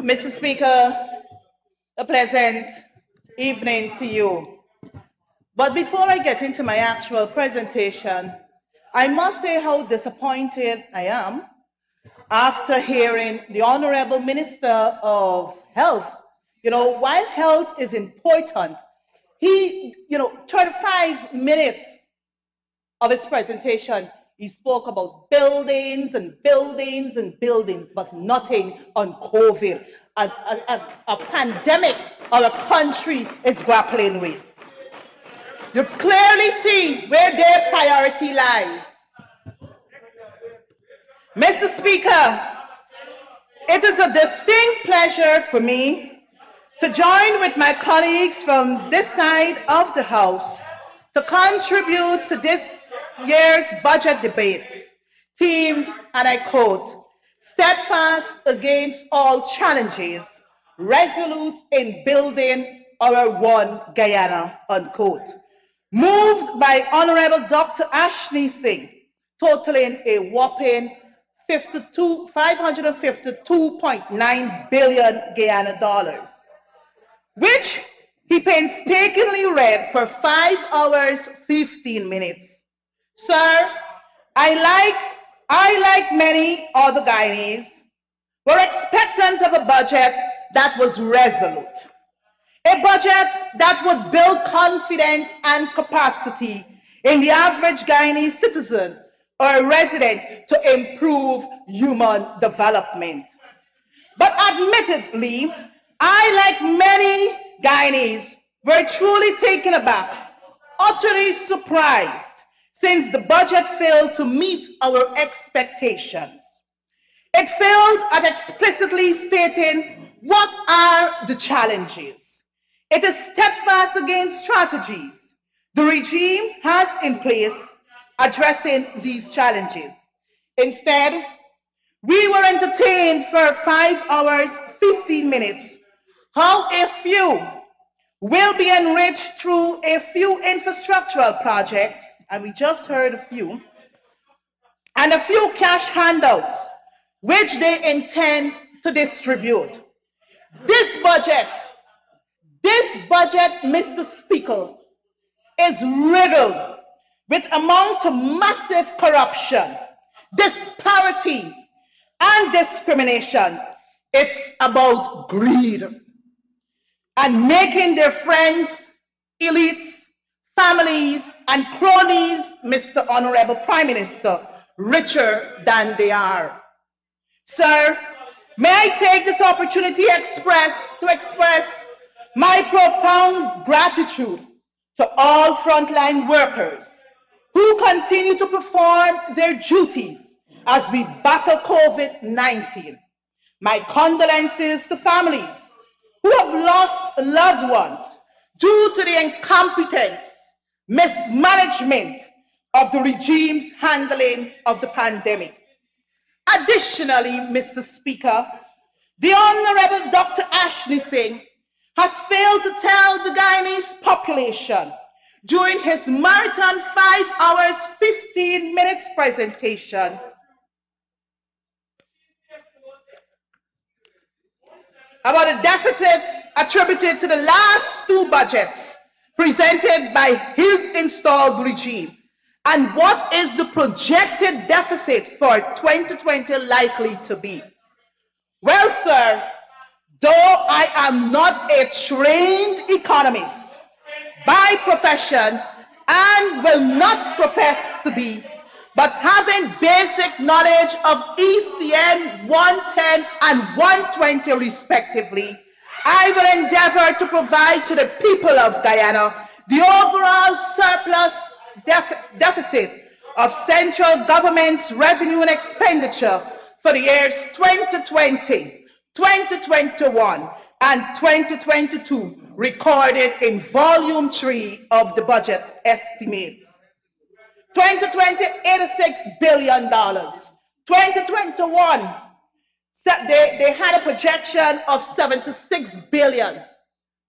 Mr. Speaker, a pleasant evening to you. But before I get into my actual presentation, I must say how disappointed I am after hearing the Honorable Minister of Health. While health is important, he, 35 minutes of his presentation, he spoke about buildings and buildings and buildings, but nothing on COVID, as a pandemic our country is grappling with. You clearly see where their priority lies. Mr. Speaker, it is a distinct pleasure for me to join with my colleagues from this side of the House to contribute to this year's budget debates, themed, and I quote, "Steadfast against all challenges, resolute in building our one Guyana," unquote. Moved by Honorable Dr. Ashley Singh, totaling a whopping 552.9 billion Guyana dollars, which he painstakingly read for 5 hours, 15 minutes. Sir, I like many other Guyanese, were expectant of a budget that was resolute. A budget that would build confidence and capacity in the average Guyanese citizen or resident to improve human development. But admittedly, I, like many Guyanese, were truly taken aback, utterly surprised, since the budget failed to meet our expectations. It failed at explicitly stating what are the challenges. It is steadfast against strategies the regime has in place addressing these challenges. Instead, we were entertained for 5 hours, 15 minutes, how a few will be enriched through a few infrastructural projects, and we just heard a few, and a few cash handouts, which they intend to distribute. This budget, Mr. Speaker, is riddled with amount of massive corruption, disparity, and discrimination. It's about greed and making their friends, elites, families, and cronies, Mr. Honorable Prime Minister, richer than they are. Sir, may I take this opportunity to express my profound gratitude to all frontline workers who continue to perform their duties as we battle COVID-19. My condolences to families who have lost loved ones due to the incompetence, mismanagement of the regime's handling of the pandemic. Additionally, Mr. Speaker, the Honorable Dr. Ashley Singh has failed to tell the Guyanese population during his marathon 5 hours, 15 minutes presentation about the deficits attributed to the last 2 budgets presented by his installed regime, and what is the projected deficit for 2020 likely to be. Well, sir, though I am not a trained economist by profession and will not profess to be, but having basic knowledge of ECN 110 and 120 respectively, I will endeavor to provide to the people of Guyana the overall surplus deficit of central government's revenue and expenditure for the years 2020, 2021, and 2022, recorded in Volume 3 of the budget estimates. 2020, $86 billion. 2021, they had a projection of $76 billion,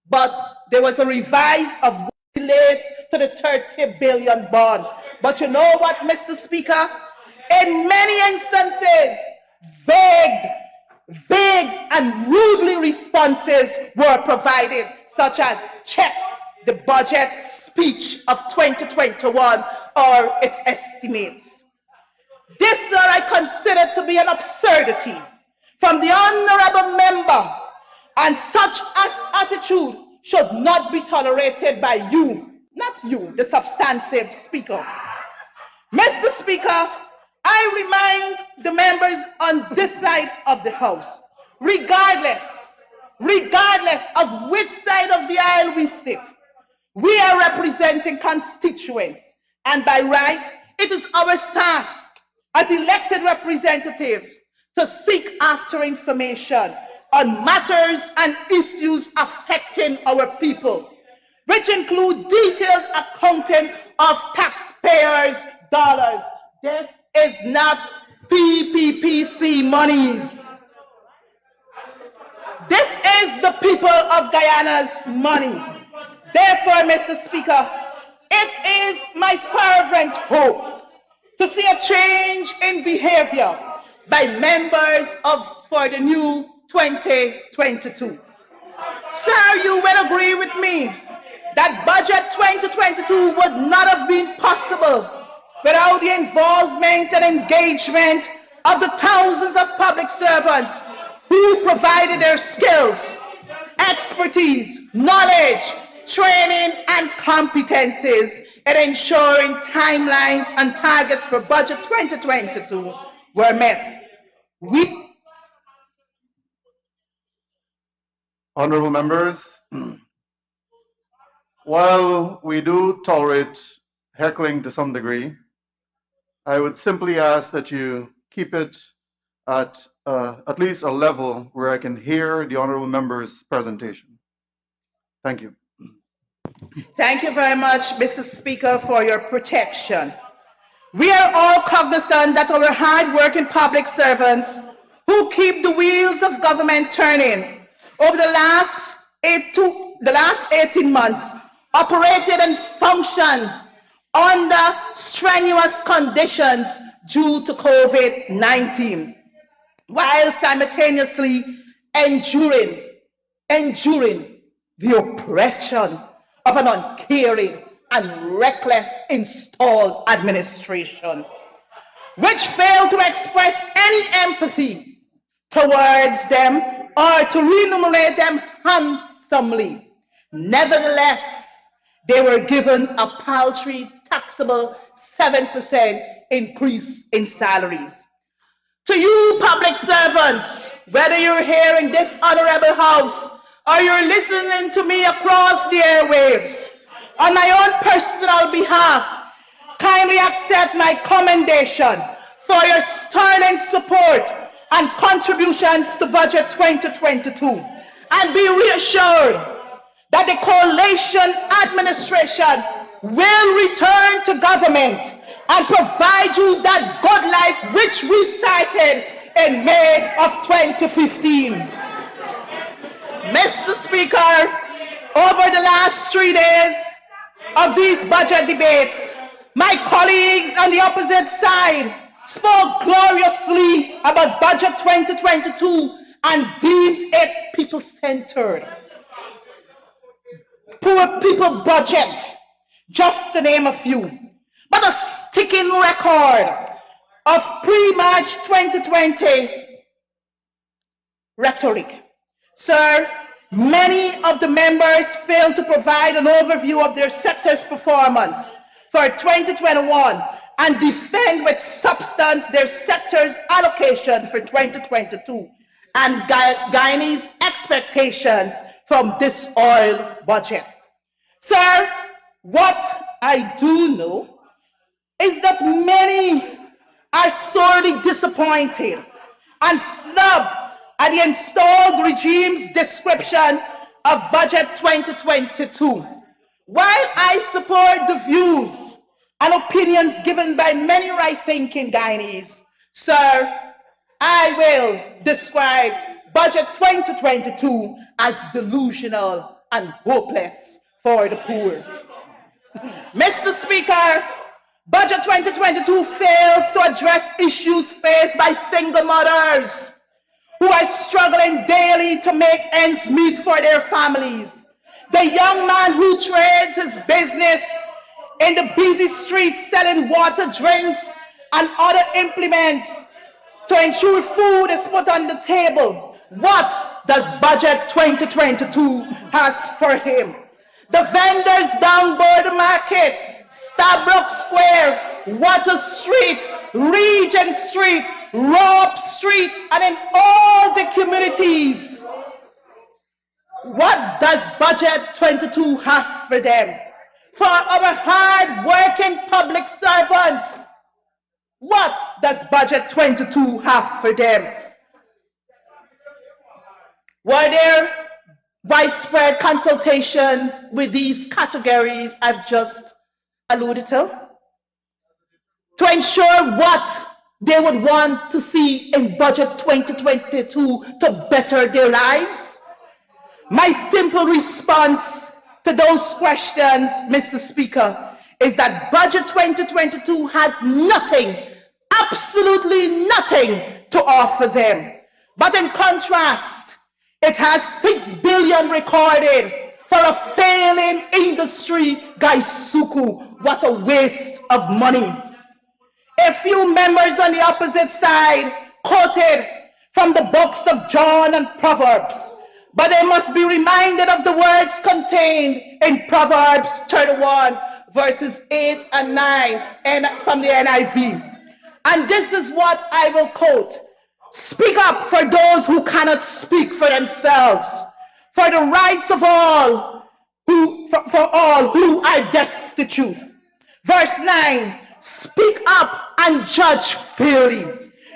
but there was a revise of relates to the $30 billion bond. But you know what, Mr. Speaker? In many instances, vague Vague and rudely responses were provided, such as check the budget speech of 2021 or its estimates. This, sir, I consider to be an absurdity from the honorable member, and such attitude should not be tolerated by you, not you, the substantive speaker. Mr. Speaker, I remind the members on this side of the House, regardless of which side of the aisle we sit, we are representing constituents, and by right, it is our task as elected representatives to seek after information on matters and issues affecting our people, which include detailed accounting of taxpayers' dollars. This is not PPPC monies. This is the people of Guyana's money. Therefore, Mr. Speaker, it is my fervent hope to see a change in behavior by members for the new 2022. Sir, you will agree with me that budget 2022 would not have been possible without the involvement and engagement of the thousands of public servants who provided their skills, expertise, knowledge, training, and competencies in ensuring timelines and targets for budget 2022 were met. Honorable members, while we do tolerate heckling to some degree, I would simply ask that you keep it at least a level where I can hear the honorable member's presentation. Thank you. Thank you very much, Mr. Speaker, for your protection. We are all cognizant that our hard-working public servants who keep the wheels of government turning over the last 18 months operated and functioned under strenuous conditions due to COVID-19, while simultaneously enduring the oppression of an uncaring and reckless installed administration, which failed to express any empathy towards them or to remunerate them handsomely. Nevertheless, they were given a paltry taxable 7% increase in salaries. To you public servants, whether you're here in this honorable house or you're listening to me across the airwaves, on my own personal behalf, kindly accept my commendation for your sterling support and contributions to budget 2022, and be reassured that the coalition administration will return to government and provide you that good life which we started in May of 2015. Mr. Speaker, over the last 3 days of these budget debates, my colleagues on the opposite side spoke gloriously about budget 2022 and deemed it people-centered. Poor people budget, just to name a few, but a sticking record of pre-March 2020 rhetoric. Sir, many of the members failed to provide an overview of their sector's performance for 2021 and defend with substance their sector's allocation for 2022 and Guyanese's expectations from this oil budget. Sir, what I do know is that many are sorely disappointed and snubbed at the installed regime's description of budget 2022. While I support the views and opinions given by many right-thinking Guyanese, sir, I will describe budget 2022 as delusional and hopeless for the poor. Mr. Speaker, budget 2022 fails to address issues faced by single mothers who are struggling daily to make ends meet for their families. The young man who trades his business in the busy streets selling water, drinks, and other implements to ensure food is put on the table. What does Budget 2022 has for him? The vendors down Border Market, Starbucks Square, Water Street, Regent Street, Rob Street, and in all the communities. What does Budget 22 have for them? For our hard-working public servants, what does Budget 22 have for them? Were there widespread consultations with these categories I've just alluded to ensure what they would want to see in Budget 2022 to better their lives? My simple response to those questions, Mr. Speaker, is that Budget 2022 has nothing, absolutely nothing to offer them. But in contrast, it has 6 billion recorded for a failing industry, Gaisuku. What a waste of money. A few members on the opposite side quoted from the books of John and Proverbs, but they must be reminded of the words contained in Proverbs 31, verses 8 and 9, and from the NIV. And this is what I will quote. Speak up for those who cannot speak for themselves, for the rights of all for all who are destitute. Verse 9, speak up and judge fairly.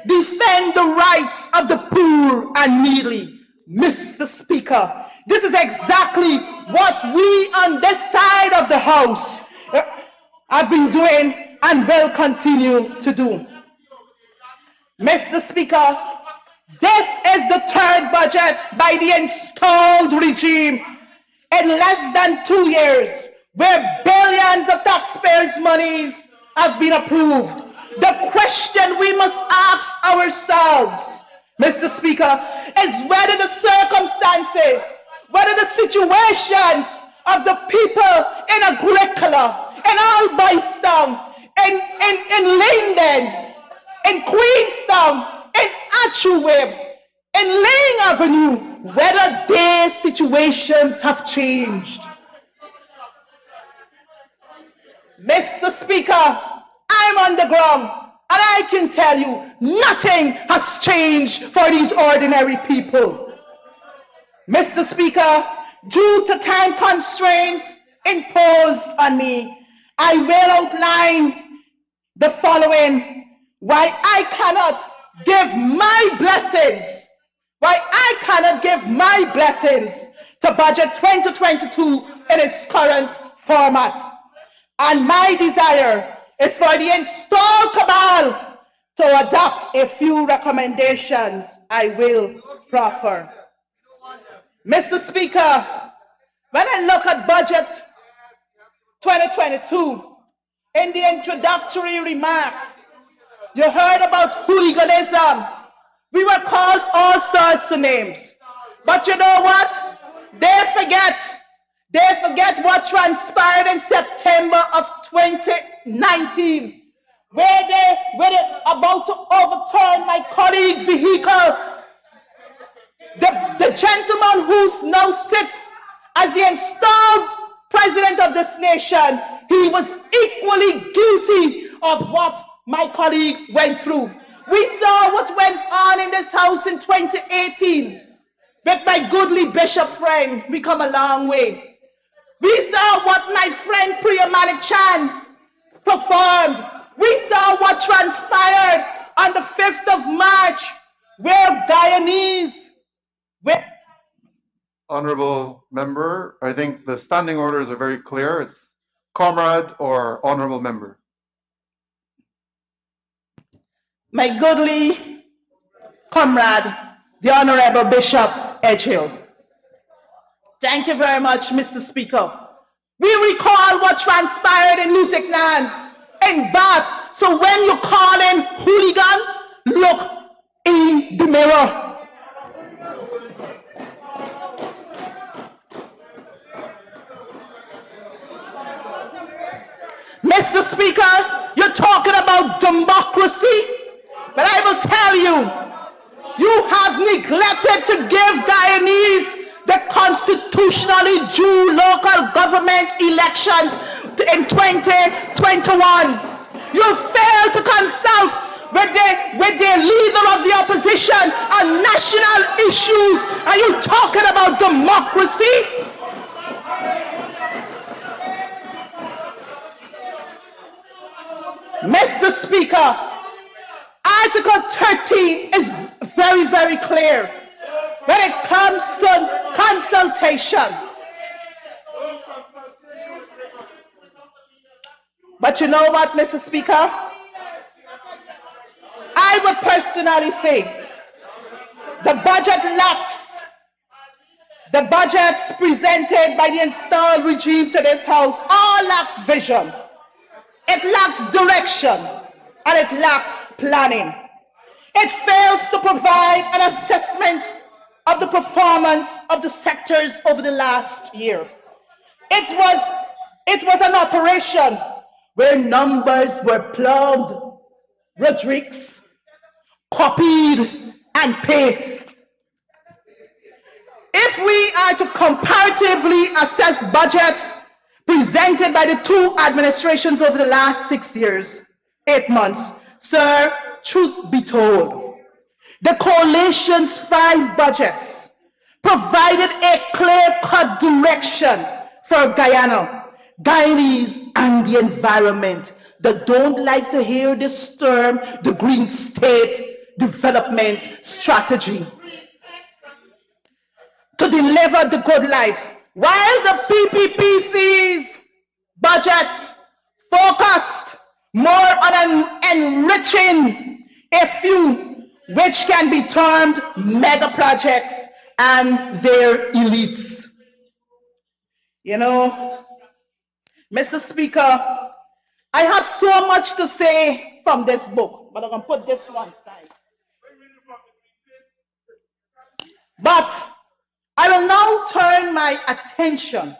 Defend the rights of the poor and needy. Mr. Speaker, this is exactly what we on this side of the House have been doing and will continue to do. Mr. Speaker, this is the third budget by the installed regime in less than 2 years, where billions of taxpayers' monies have been approved. The question we must ask ourselves, Mr. Speaker, is whether the circumstances, whether the situations of the people in Agricola, in Albistown, in Linden, in Queenstown, in Atcheweb, in Laying Avenue, whether their situations have changed. Mr. Speaker, I'm on the ground, and I can tell you, nothing has changed for these ordinary people. Mr. Speaker, due to time constraints imposed on me, I will outline the following why I cannot give my blessings, to Budget 2022 in its current format. And my desire is for the installed cabal to adopt a few recommendations I will proffer. Mr. Speaker, when I look at Budget 2022, in the introductory remarks, you heard about hooliganism. We were called all sorts of names. But you know what? They forget what transpired in September of 2019, where they were about to overturn my colleague's vehicle. The gentleman who now sits as the installed president of this nation, he was equally guilty of what my colleague went through. We saw what went on in this house in 2018 with my goodly bishop friend. We come a long way. We saw what my friend Priya Malik Chan performed. We saw what transpired on the 5th of March, where Guyanese, Honorable member, I think the standing orders are very clear. It's comrade or honorable member. my goodly comrade, the Honorable Bishop Edgehill. Thank you very much, Mr. Speaker. We recall what transpired in Lusignan and Bath. So when you call in hooligan, look in the mirror. Mr. Speaker, you're talking about democracy, but I will tell you, you have neglected to give Guyanese the constitutionally due local government elections in 2021. You failed to consult with the leader of the opposition on national issues. Are you talking about democracy? Mr. Speaker, Article 13 is very, very clear when it comes to consultation. But you know what, Mr. Speaker? I would personally say the budget lacks, the budgets presented by the installed regime to this House all lacks vision. It lacks direction and it lacks planning. It fails to provide an assessment of the performance of the sectors over the last year. It was an operation where numbers were plugged, Rodriguez, copied and pasted. If we are to comparatively assess budgets presented by the two administrations over the last 6 years, 8 months, sir, truth be told, the coalition's 5 budgets provided a clear-cut direction for Guyana, Guyanese, and the environment. They don't like to hear this term, the Green State Development Strategy, to deliver the good life, while the PPPC's budgets focused more on enriching a few, which can be termed mega projects and their elites. You know, Mr. Speaker, I have so much to say from this book, but I'm going to put this one aside. But I will now turn my attention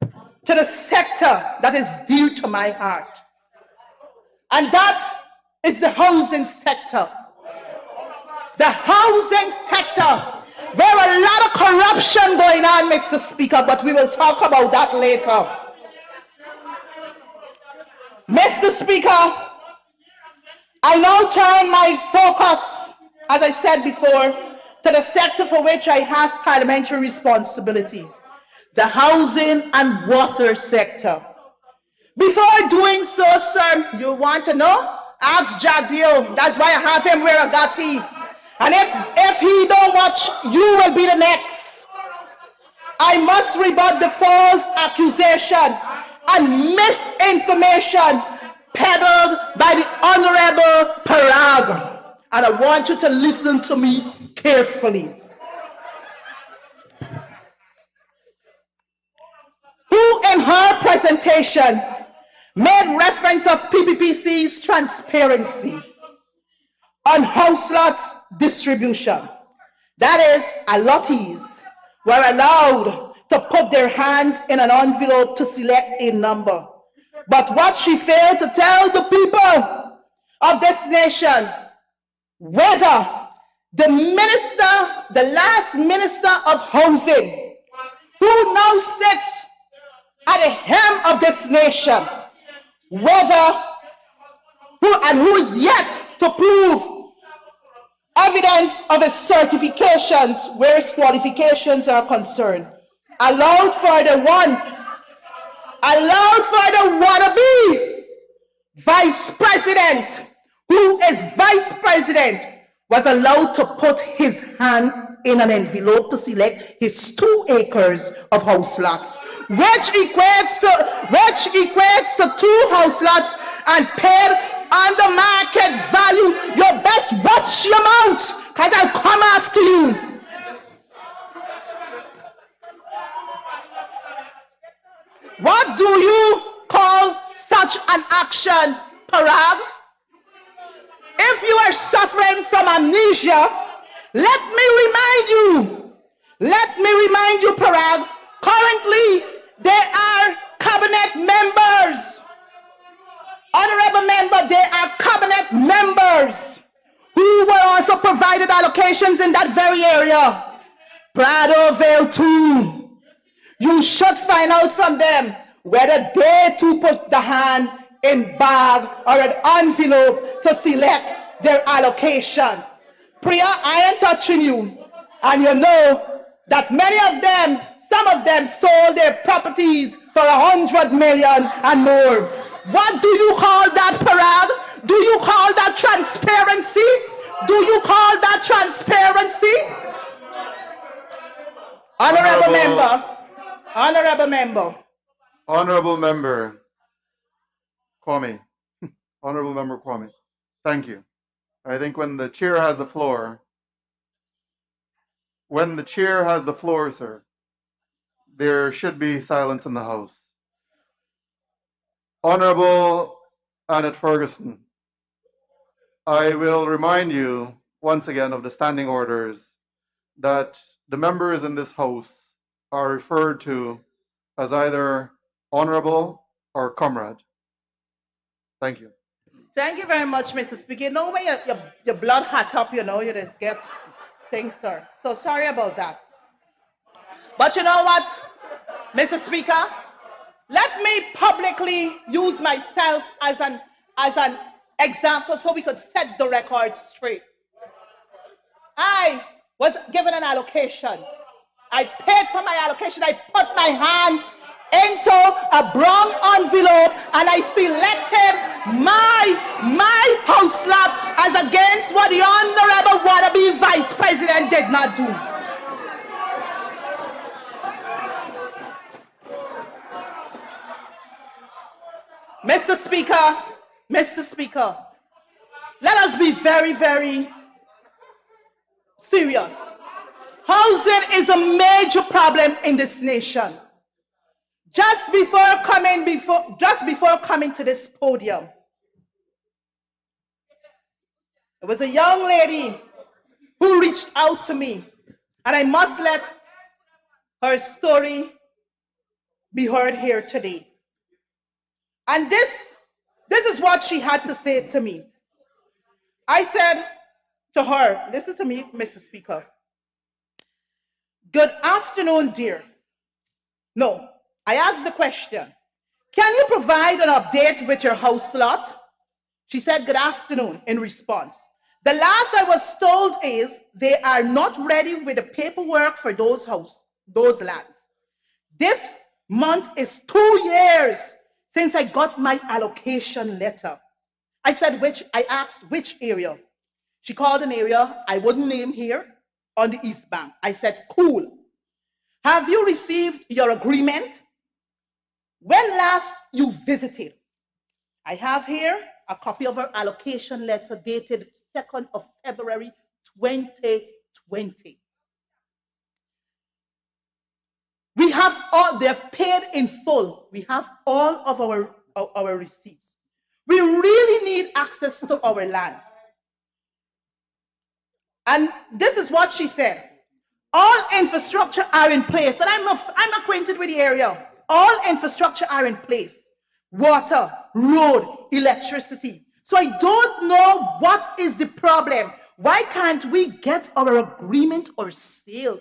to the sector that is dear to my heart, and that is the housing sector. The housing sector, where a lot of corruption going on, Mr. Speaker, but we will talk about that later. Mr. Speaker, I now turn my focus, as I said before, to the sector for which I have parliamentary responsibility, the housing and water sector. Before doing so, sir, you want to know? Ask Jagdeo. That's why I have him wear a gati. And if he don't watch, you will be the next. I must rebut the false accusation and misinformation peddled by the Honorable Parag. And I want you to listen to me carefully. Who in her presentation made reference of PPPC's transparency on house lots distribution. That is, allottees were allowed to put their hands in an envelope to select a number. But what she failed to tell the people of this nation, whether the minister, the last minister of housing, who now sits at the helm of this nation, who is yet to prove evidence of his certifications where his qualifications are concerned, allowed for the wannabe vice president, who is vice president, was allowed to put his hand in an envelope to select his 2 acres of house lots, which equates to 2 house lots and paid on the market value. You best watch your mouth, because I'll come after you. What do you call such an action, Parag? If you are suffering from amnesia, let me remind you, Parag, currently there are cabinet members Honorable member, there are cabinet members who were also provided allocations in that very area. Pradovale too. You should find out from them whether they too put the hand in bag or an envelope to select their allocation. Priya, I am touching you. And you know that many of them, some of them sold their properties for 100 million and more. What do you call that, Parag? Do you call that transparency? Do you call that transparency? Honorable member. Honorable member. Honorable member Kwame. Honorable member Kwame. Thank you. I think when the chair has the floor, sir, there should be silence in the House. Honorable Annette Ferguson, I will remind you once again of the standing orders that the members in this House are referred to as either honorable or comrade. Thank you. Thank you very much, Mr. Speaker. You know when your blood hot up, you know, you just get things, sir. So sorry about that. But you know what, Mr. Speaker? Let me publicly use myself as an example so we could set the record straight. I was given an allocation. I paid for my allocation. I put my hand into a brown envelope and I selected my house slot as against what the honorable wannabe vice president did not do. Mr. Speaker, let us be very, very serious. Housing is a major problem in this nation. Just before coming to this podium, there was a young lady who reached out to me, and I must let her story be heard here today. And this is what she had to say to me. I said to her, listen to me, Mr. Speaker. Good afternoon, dear. No, I asked the question, can you provide an update with your house lot? She said, good afternoon, in response. The last I was told is they are not ready with the paperwork for those lands. This month is 2 years since I got my allocation letter. I asked which area. She called an area I wouldn't name here on the East Bank. I said, cool. Have you received your agreement? When last you visited? I have here a copy of her allocation letter dated 2nd of February 2020. We have all, they've paid in full. We have all of our receipts. We really need access to our land. And this is what she said. All infrastructure are in place. And I'm acquainted with the area. All infrastructure are in place. Water, road, electricity. So I don't know what is the problem. Why can't we get our agreement or sale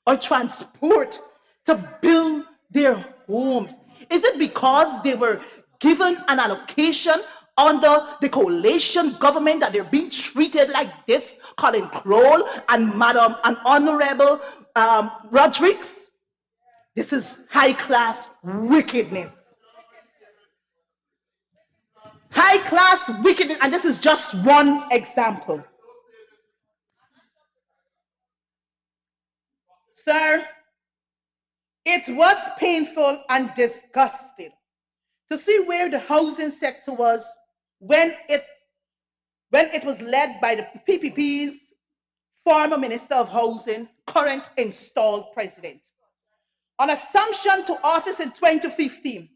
or transport to build their homes? Is it because they were given an allocation under the coalition government that they're being treated like this, Colin Crowell and Madam and Honorable Rodriguez? This is high-class wickedness. High-class wickedness, and this is just one example. Sir, it was painful and disgusting to see where the housing sector was when it was led by the PPP's former Minister of Housing, current installed president. On assumption to office in 2015,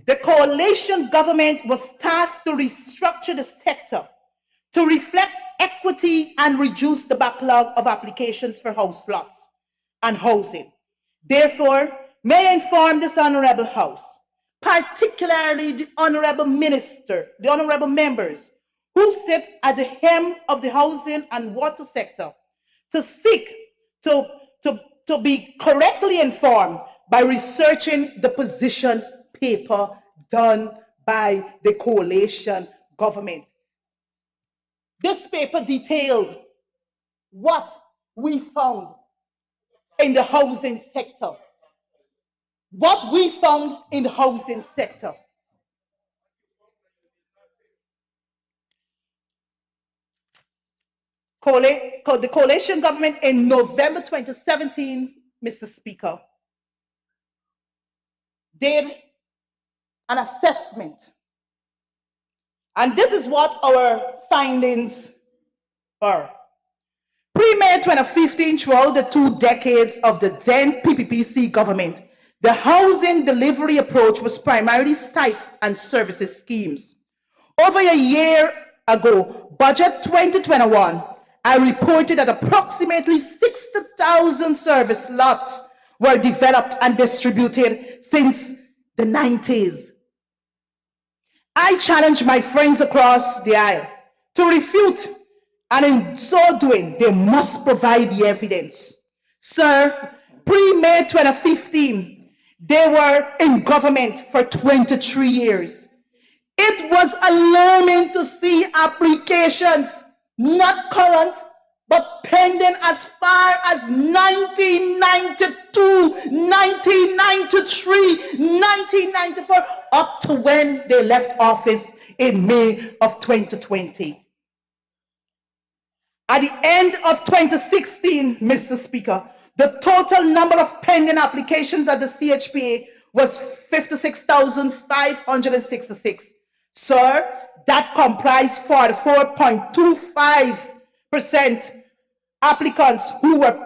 the coalition government was tasked to restructure the sector to reflect equity and reduce the backlog of applications for house lots and housing. Therefore, may I inform this honorable House particularly the honorable minister, the honorable members who sit at the helm of the housing and water sector to seek to, to, to be correctly informed by researching the position paper done by the coalition government. This paper detailed what we found in the housing sector. What we found in the housing sector. The coalition government in November 2017, Mr. Speaker, did an assessment. And this is what our findings are. Pre-May 2015, throughout the 2 decades of the then PPPC government, the housing delivery approach was primarily site and services schemes. Over a year ago, budget 2021, I reported that approximately 60,000 service lots were developed and distributed since the 90s. I challenge my friends across the aisle to refute, and in so doing, they must provide the evidence. Sir, pre-May 2015, they were in government for 23 years. It was alarming to see applications, not current, but pending as far as 1992, 1993, 1994, up to when they left office in May of 2020. At the end of 2016, Mr. Speaker, the total number of pending applications at the CHPA was 56,566. Sir, that comprised 44.25% applicants who were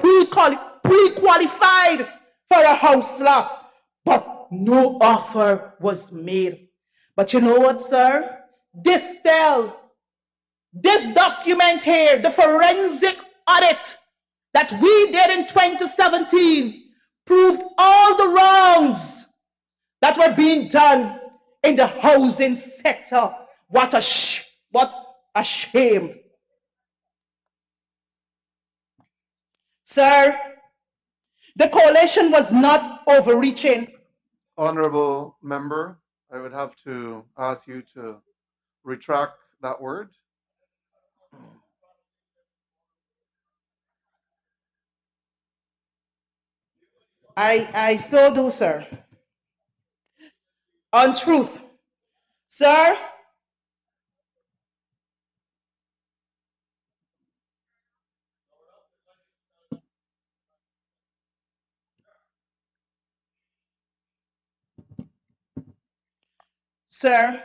pre-qualified for a house lot, but no offer was made. But you know what, sir? This document here, the forensic audit that we did in 2017, proved all the wrongs that were being done in the housing sector. What a shame. Sir, the coalition was not overreaching. Honorable member, I would have to ask you to retract that word. I so do, sir. Untruth. Sir, sir,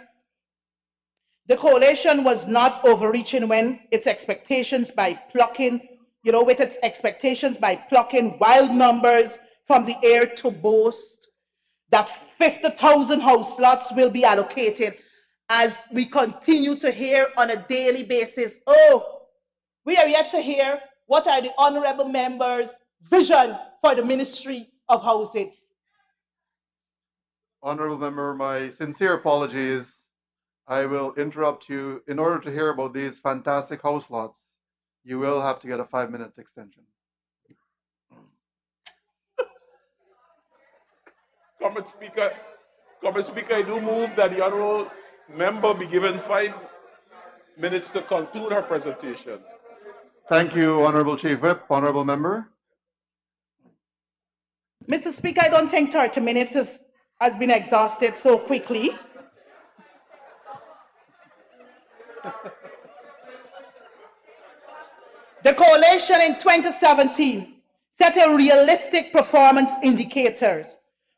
the coalition was not overreaching when its expectations by plucking, with its expectations by plucking wild numbers from the air to boast that 50,000 house lots will be allocated, as we continue to hear on a daily basis. Oh, we are yet to hear what are the honorable members' vision for the Ministry of Housing. Honorable member, my sincere apologies. I will interrupt you. In order to hear about these fantastic house lots, you will have to get a 5-minute extension. Comrade Speaker, I do move that the honorable member be given 5 minutes to conclude her presentation. Thank you, Honorable Chief Whip. Honorable member. Mr. Speaker, I don't think 30 minutes has been exhausted so quickly. The coalition in 2017 set a realistic performance indicators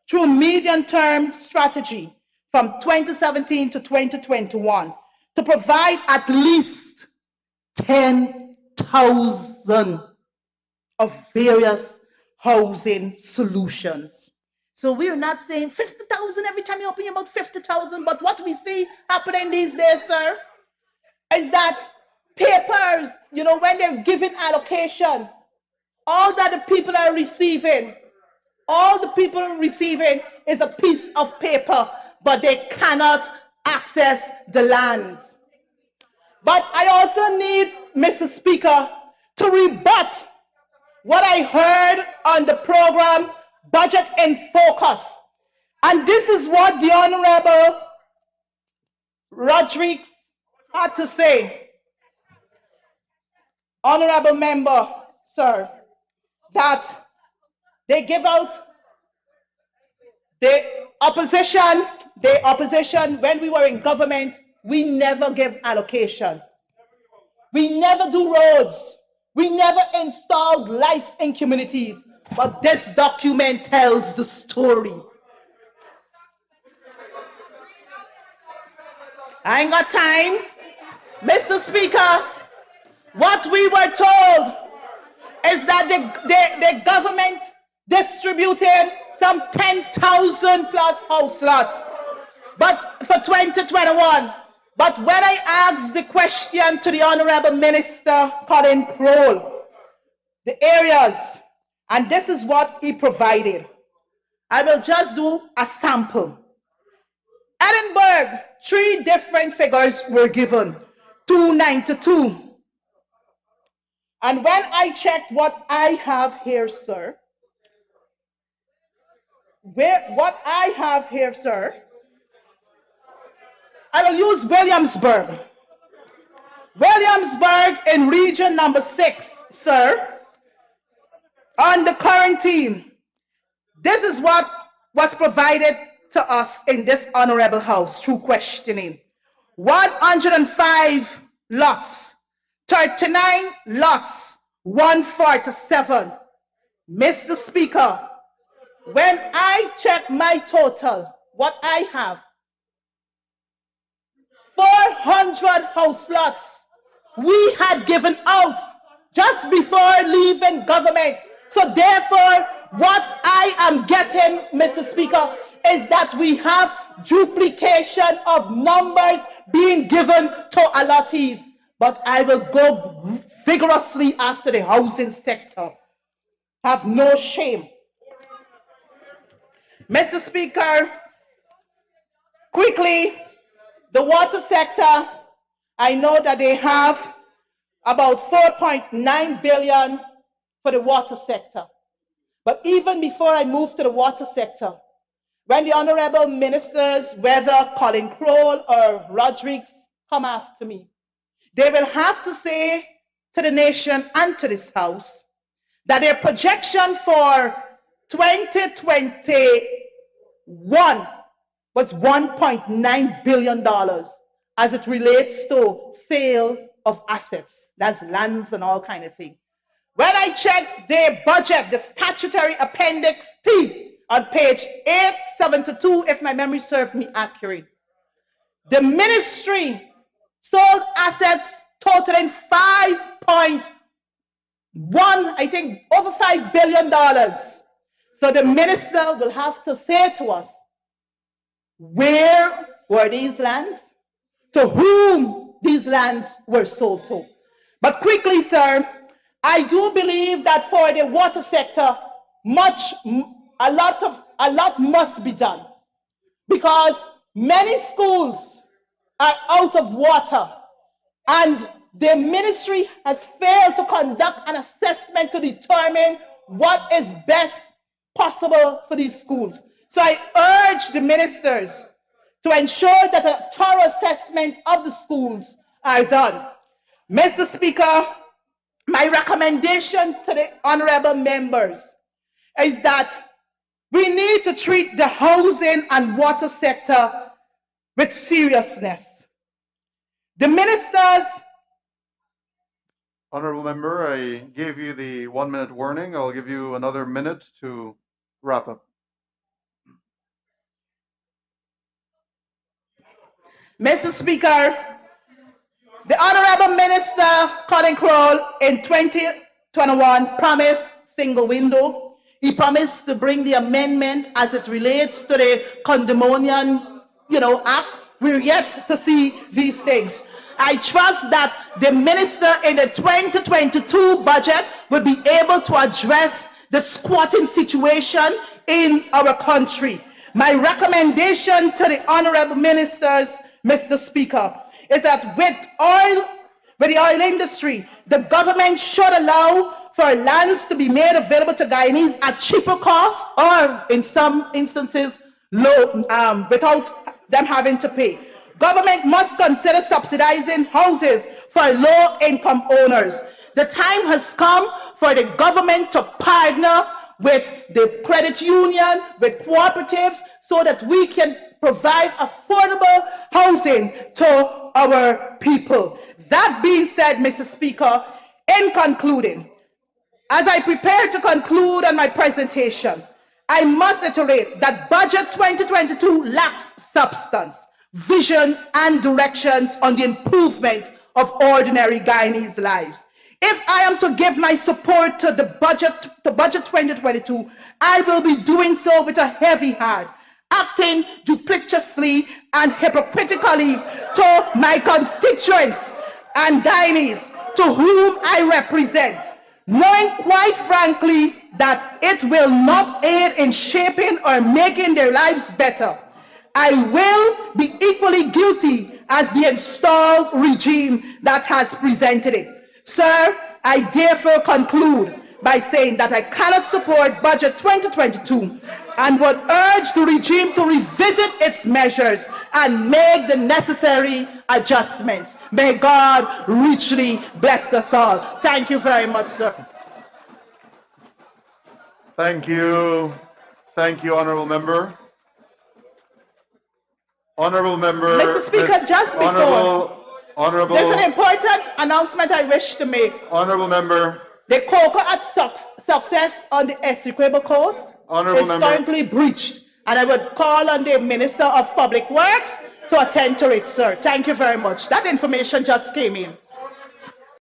through medium-term strategy from 2017 to 2021 to provide at least 10,000 of various housing solutions. So we're not saying 50,000 every time you open your mouth, 50,000, but what we see happening these days, sir, is that papers, when they're giving allocation, all that the people are receiving, is a piece of paper but they cannot access the lands. But I also need, Mr. Speaker, to rebut what I heard on the program, Budget in Focus. And this is what the Honorable Rodriguez had to say. Honorable member, sir, that they give out the opposition, when we were in government, we never give allocation. We never do roads. We never installed lights in communities. But this document tells the story. I ain't got time. Mr. Speaker, what we were told is that the government distributed some 10,000 plus house lots, but for 2021. But when I asked the question to the Honorable Minister Colin Crowell, the areas, and this is what he provided. I will just do a sample. Edinburgh, 3 different figures were given, 292. And when I checked what I have here, sir, I will use Williamsburg. Williamsburg in region number 6, sir, on the quarantine. This is what was provided to us in this honorable house through questioning. 105 lots, 39 lots, 147. Mr. Speaker, when I check my total, what I have, 400 house lots we had given out just before leaving government. So therefore, what I am getting, Mr. Speaker, is that we have duplication of numbers being given to allottees. But I will go vigorously after the housing sector. Have no shame. Mr. Speaker, quickly, the water sector, I know that they have about 4.9 billion for the water sector. But even before I move to the water sector, when the honorable ministers, whether Colin Crowell or Rodriguez, come after me, they will have to say to the nation and to this house that their projection for 2021 was $1.9 billion as it relates to sale of assets. That's lands and all kind of things. When I checked their budget, the statutory appendix T on page 872, if my memory serves me accurate, the ministry sold assets totaling 5.1, I think over $5 billion. So the minister will have to say to us, where were these lands? To whom these lands were sold to? But quickly, sir, I do believe that for the water sector, a lot must be done, because many schools are out of water, and the ministry has failed to conduct an assessment to determine what is best possible for these schools. So I urge the ministers to ensure that a thorough assessment of the schools are done. Mr. Speaker, my recommendation to the honorable members is that we need to treat the housing and water sector with seriousness. The ministers... Honorable member, I gave you the 1-minute warning. I'll give you another minute to wrap up. Mr. Speaker, the Honorable Minister Colin Crowell in 2021 promised single window. He promised to bring the amendment as it relates to the Condominium, Act. We're yet to see these things. I trust that the minister in the 2022 budget will be able to address the squatting situation in our country. My recommendation to the honorable ministers, Mr. Speaker, is that with the oil industry, the government should allow for lands to be made available to Guyanese at cheaper cost, or in some instances, low, without them having to pay. Government must consider subsidizing houses for low-income owners. The time has come for the government to partner with the credit union, with cooperatives, so that we can provide affordable housing to our people. That being said, Mr. Speaker, in concluding, as I prepare to conclude on my presentation, I must iterate that Budget 2022 lacks substance, vision, and directions on the improvement of ordinary Guyanese lives. If I am to give my support to the budget 2022, I will be doing so with a heavy heart, acting duplicitously and hypocritically to my constituents and Guyanese to whom I represent, knowing quite frankly that it will not aid in shaping or making their lives better. I will be equally guilty as the installed regime that has presented it. Sir, I therefore conclude by saying that I cannot support Budget 2022 and would urge the regime to revisit its measures and make the necessary adjustments. May God richly bless us all. Thank you very much, sir. Thank you. Thank you, Honourable Member. Honourable Member. Mr. Speaker, just before, Honourable. there's an important announcement I wish to make. Honourable Member. The cocoa success on the Essequibo Coast is currently breached, and I would call on the Minister of Public Works to attend to it, sir. Thank you very much. That information just came in.